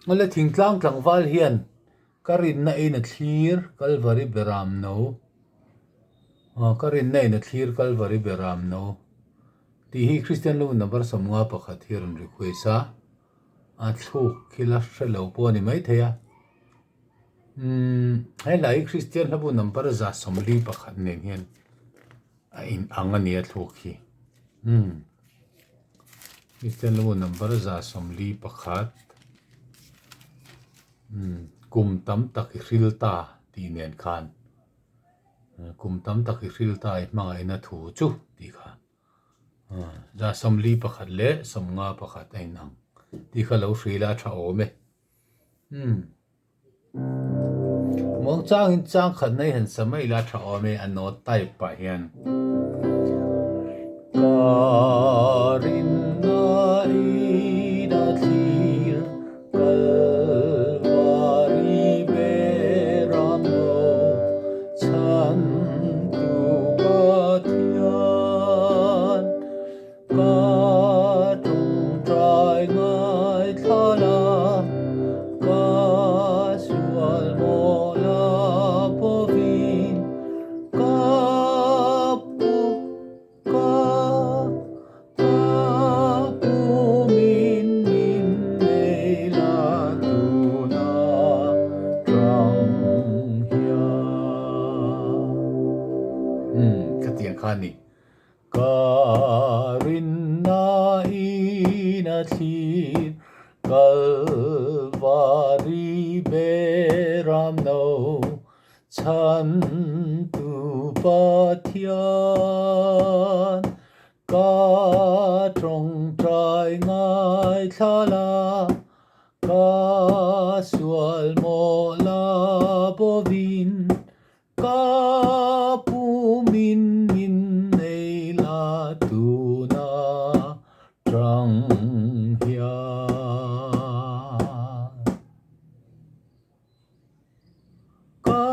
Ole thing tlang val hian karin na in a clear Calvary beram no karin na in a clear Calvary beram no ti hi Christian lo number samwa pakhat hiron requesta a thuk khila hrelo po ni mai theya hai lai Christian habu number za somli pakhat nen hian a in angani a thuk hi Christian lo number za somli pakhat kum tam tak hril ta ti nen khan kum tam tak hril ta I hmanga ina thu chu ti kha za somli pakhat le somnga pakhat ai nang ti kha lo hrila tha ome mong chang in chang khat nei han samai la tha ome an no type pa hian karin na ina thir Calvary beram no chan tu pathian ka tung trai ngai thala ka sual mo la povin ka pu ka pu min nei la tu na trong hia katiang khani karin na ina thir Calvary beram no chan tu pathian ka trong trai ngai thala ka sual mo la bovin ka pu min nei la tu na trong hia ka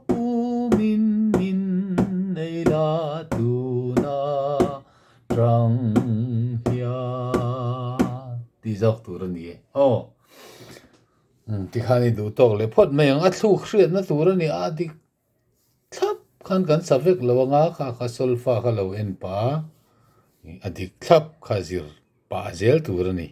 pu min nei la tu na trong hia ti zok tu ran ni ti khani du tok le phot mai ang a thuk hriat na tur ani a di thlap khan kan savek lawanga kha solfa kha lo en pa adik thlap kha zir pa zel tur ani